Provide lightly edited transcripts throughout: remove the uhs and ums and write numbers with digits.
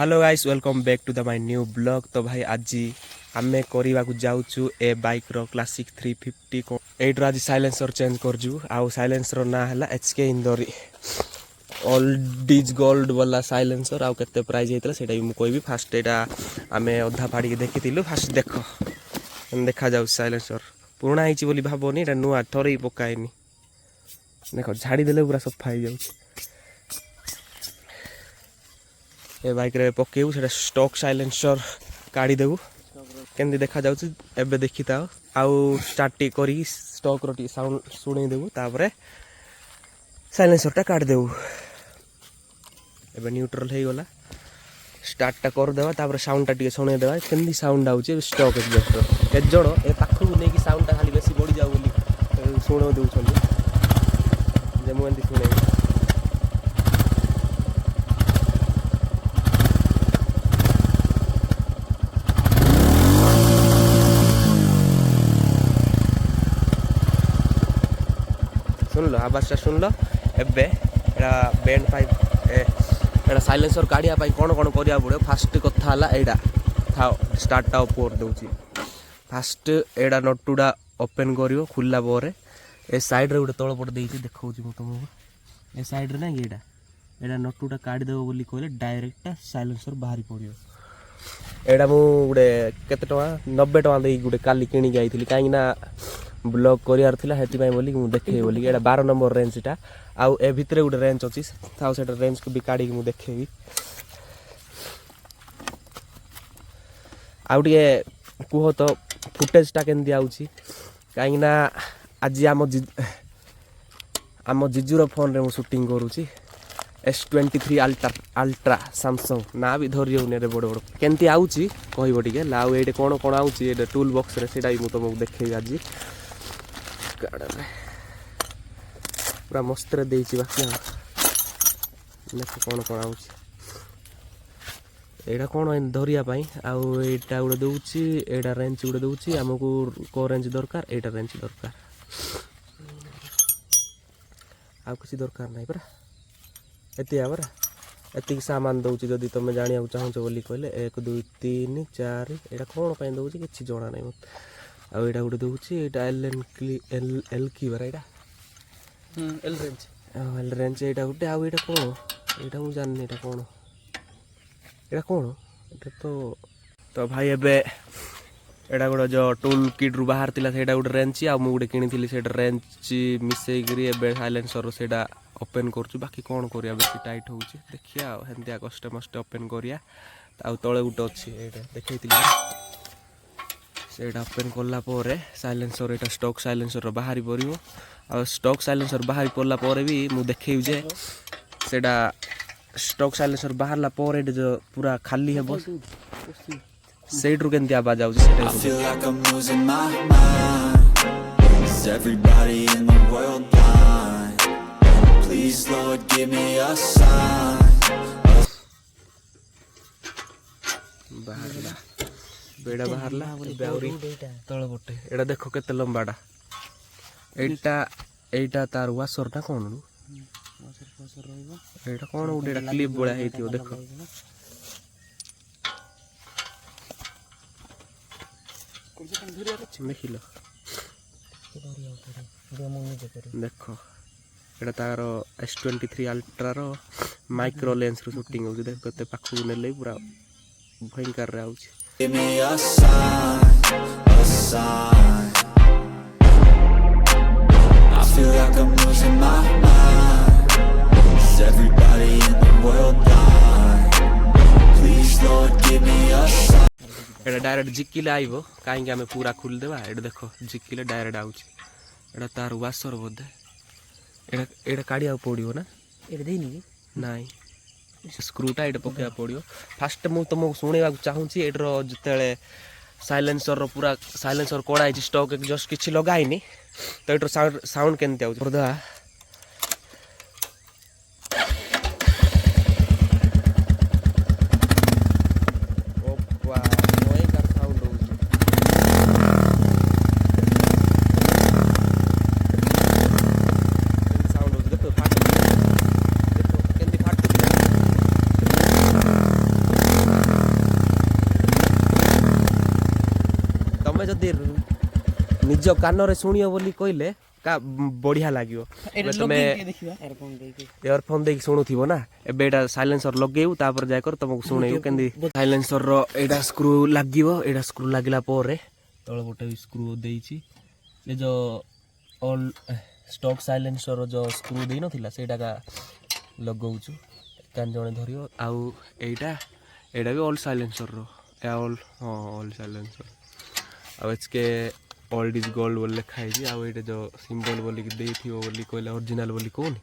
Hello guys welcome back to the my new blog. तो भाई आज आमे करवा जाऊँ ए बाइक रो क्लासिक 350 को एड्रो आज साइलेंसर चेंज करजु आउ साइलेंसर ना है HK Indri old is gold वाला साइलेंसर आउ केते प्राइस हेतला सेटा भी मु कहबी। फास्ट एटा आमे अधा फाड़ी देखिथिलु। फास्ट देखो देखा जाउ साइलेंसर पुराना हिची बोली भाबोनी एटा नुआ थोरै पकाइनी देखो झाड़ी देले पूरा सफा हो जाउछ। ए बाइक रे पकेउ सेटा स्टॉक साइलेंसर काढी देबु केंदी देखा जाउछ एबे देखि ताओ आउ स्टार्ट करी स्टॉक रो साउंड सुनै देबु तापरे साइलेंसर टा काट देबु। एबे न्यूट्रल हे गला स्टार्ट टा कर देबा तापरे साउंड टा टिके सुनै देबा केंदी साउंड आउछ स्टॉक एक्जॉस्ट के जड़ो ए पाखु नै कि साउंड टा खाली बेसी बढी जाउ बोली सुनो देउ छन जे मु एंदी सुनै सुन लो आवाज सुन लो। एबे एड़ा बैंड पाइप एड़ा साइलेंसर काढ़िया पाई कोन कोन करिया पड़े। फास्ट कथा हला एड़ा थाओ स्टार्ट टा ओपर दउची। फास्ट एड़ा नटुडा ओपन करियो खुल्ला परे ए साइड रे उडे तळ पट देइची देखौची मु तुमको ए साइड रे ना एड़ा एड़ा नटुडा काढी देबो बोली कहले डायरेक्ट साइलेंसर बाहरी पड़ियो। एड़ा मु उडे केते टका 90 टका देई गुडे काली किनी गाइथिली काई ना ब्लॉग करियार थिला हेति पय बोली मु देखै बोली एड़ा 12 नंबर रेंज टा आउ ए भितरे गुडे रेंज अछि थाउ सेटा रेंज को भी काढी मु देखैबी। आउ टिके कुहो तो फुटेज टा केन दिया आउची काई ना आज आम जिजुर फोन रे मु शूटिंग करूची S23 अल्ट्रा सैमसंग ना भी धरियो ने रे बड़ बड़ केंती आउची कहइबो टिके लाउ एटे कोन कोन आउची एटे टूल बॉक्स रे सेटा भी मु तुमको देखैबी आज पूरा मस्त रे देइची बाकी देख कोन कोन आउची एटा कोन एन धरिया पाई आउ एटा उडे दउची एटा रेंज उडे दउची हमकु को रेंज दरकार एटा रेंज दरकार आउ किसी दरकार नाही परा एति आबरा एति सामान दउची जदी तमे जानिया चाहू छ बोली कहले 1 2 3 4 एटा कोन पय दउची किछि जणा नाही मत आउ एटा उडे दउची एटा एल की बरा एटा एल रेंज एटा उडे आउ एटा कोन एटा मु जाननी एटा कोन एटा तो भाई एबे एटा गोडो जो टूल किट रु बाहर तिला सेटा उडे रेंज आ मु उडे किनिथिली सेटा रेंज मिसई करी एबे साइलेंसर रो सेटा ओपन करछु बाकी कोन करिया बेसी टाइट होउची देखिया हेंतिया कष्ट मस्ट ओपन करिया आ तळे उटे अछि एटा देखैतिली सेटा ओपन करला परे साइलेंसर एटा स्टॉक साइलेंसर रो बाहरी परियो आ स्टॉक साइलेंसर बाहरी पड़ला परे भी मु देखैउ जे सेटा स्टॉक साइलेंसर बाहरला परे जो पूरा खाली हेबो सेट रु केंती आवाज आउची सेटा I feel like I'm losing my mind. Is everybody in the world blind? Please Lord give me a sign. बाहरला बेड़ा बाहरला बेउरी तळ बटे एडा देखो केते लंबाडा एटा तार वासर ना कोन वासर रहइबो एटा कोन उडेडा क्लिप बोला हेतियो देखो देखिलो देखो एटा तार S23 अल्ट्रा रो माइक्रो लेंस रो शूटिंग हो देखो केते पाखु नेले पूरा भयंकर रे आउची। Give me a sign, a sign. I feel like I'm losing my mind. Is everybody in the world blind? Please Lord give me a sign. Etah direct जिक्किले आइबो काहे कि हमें पूरा खुल देबा एटा देखो जिक्किले डायरेक्ट आउची एटा तार वासर बोधे एटा काढिया पड़ियो ना एटा देइनी नाही स्क्रूटा एटा पकेया पड़ियो। फास्ट मु तुमको सुनेबा चाहूची एटरो जतेले साइलेंसर रो पूरा साइलेंसर कोडाई स्टॉक जस्ट किछि लगाइनी तो एटरो साउंड केनते आउची परदा तमें जदि निज कान शुण बोली कहले का बढ़िया लगे तुम इयरफोन देख शुणुव ना एटा साइलेंसर लगेबू तापर जाकर तुमको शुणेबू के साइलेंसर एटा स्क्रू लगे एटा स्क्रू लगला तल गोटे स्क्रू देती जो ऑल स्टॉक साइलेंसर जो स्क्रू दे ना सेटा लगाऊँ कान जड़े धर आउ एटा भी ऑल साइलेंसर ऑल हाँ ऑल साइलेंसर आ एचके ओल्ड इज गोल्ड बोल लिखाई आउ ये जो सिंबल बोल बोली कहले ओरिजिनल बोली कहूनी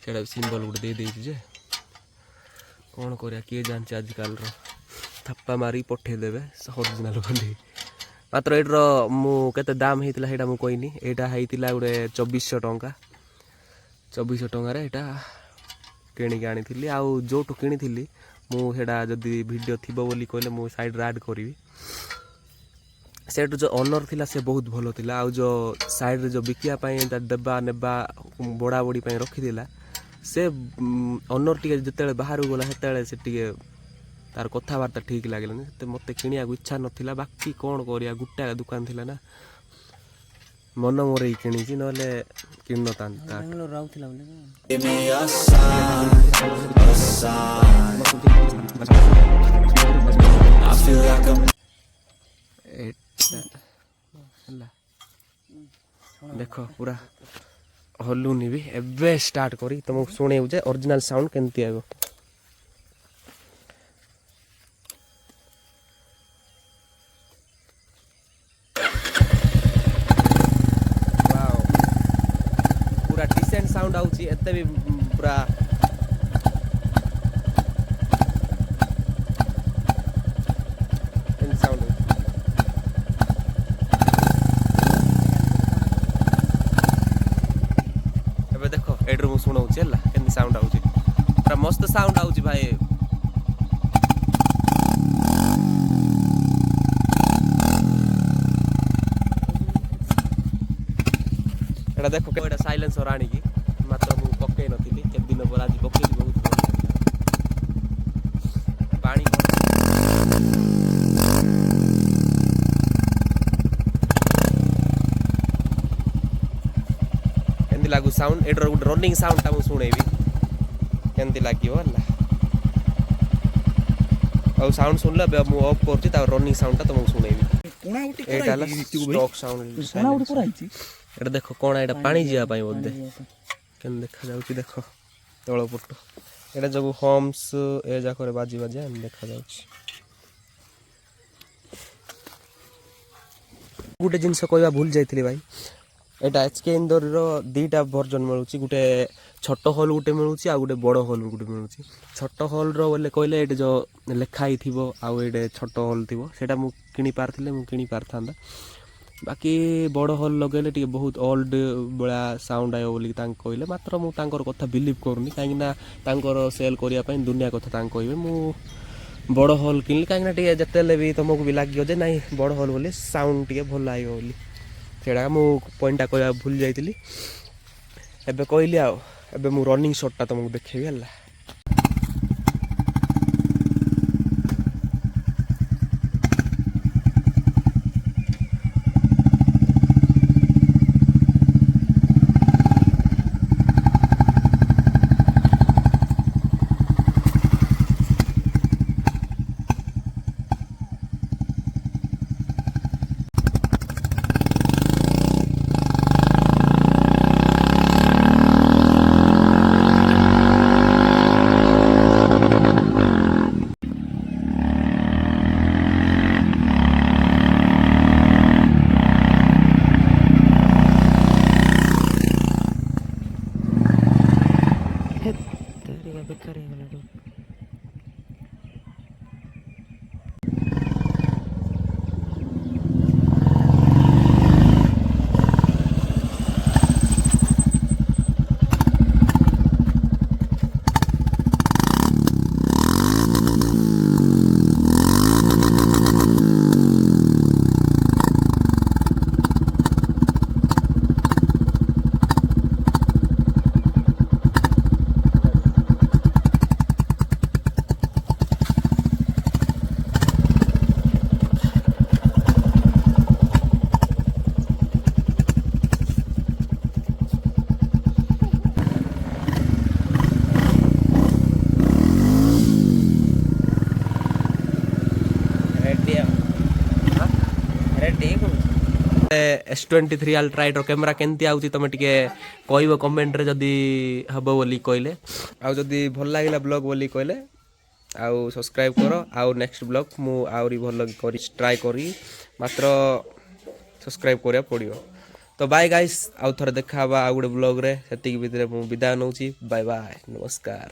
से सिंबल गोटे दे कौन कर किए जानचे आजकल थप्पा मारी पठेदेवे ओरिजिनल बोली मात्र एटर मुझे दाम होता है मुझे कहनी यहाँ गोटे 2400 टंका 2400 टंकार यहाँ किणिक आनी आउ जो किनी मुझे जदि वीडियो थी बोली कहले मुझे साइड ऐड करी सेठ जो ओनर थिला से बहुत भलो थिला आउ जो साइड रे जो बिकिया देबा नेबा बड़ा बड़ी रखीला से ओनर टी जिते बाहर गला से तार कथबार्ता ठीक लगे तो मत किणिया इच्छा नाला बाकी कौन कर गोटा दुकान थिला ना मन मोर किणी ना किण देख पूरा हलुनी भी एबे स्टार्ट करी तुमको शुणे ओरिजिनल साउंड केमती आगो पूरा डिसेंट साउंड आउची एते भी पूरा साउंड देखो एड्रो मु सुनाऊँ है साउंड आउची पूरा मस्त साउंड आउची भाई एटा देखो एटा साइलेंसर आनिकी मात्र मु पकई नथिली के दिन पर आज पकई बहुत पानी लागू साउंड एटर गोटे रनिंग साउंड मुझे शुणेबी केमती लगे आउ साउंड शुणले मुझे ऑफ कर रनिंग साउंड तुमको शुणेबी स्टॉक साउंड एटा देख कौन एटा पानी जावाई बोधे के देखा जाऊँ देख तल पट एटा जब होम्स ए जाक बाजी बाजी देखा गोटे जिनस कहवा भूल जाइए भाई एटा एचके इंदोर दीटा वर्जन मिलूँ गोटे छोट हॉल गोटे मिलूँ आ गोटे बड़ हॉल गोटे मिलूँ छोट हॉल बोले कहले ये जो लिखाई थी आउ ये छोट हॉल थी सेटा मु किनी पारथिले मु किनी पारथा बाकी बड़ हॉल लगे टे बहुत ओल्ड बड़ा साउंड आयो बोली कहले मात्र मु कथा बिलीव करूनी कहीं सेल करने दुनिया कथा कहे मु बड़ हॉल किनली कहीं जिते भी तुमको भी लगे ना बड़ हॉल बोली साउंड टे भल आयो बोली सेटा मु पॉइंटा कहवा भूल जाइली एबे कहली आबे मु रनिंग शॉटटा तुमको देखेबी हला रेडी रेडी S23 अल्ट्राइटर कैमेरा केमती आउची तमे टिके कहबो कमेंट रे जदी हबो बोली कहले आ जदी भल लागिला ब्लॉग बोली कहले आउ सब्सक्राइब करो आउ नेक्स्ट ब्लॉग मु आउरी भल करी ट्राई करी मात्र सब्सक्राइब करिया पड़ियो तो बाय गाइस आउ थरे देखा आउ गुडे ब्लॉग रे सेतिक भितरे मु विदाय नउची बाय बाय नमस्कार।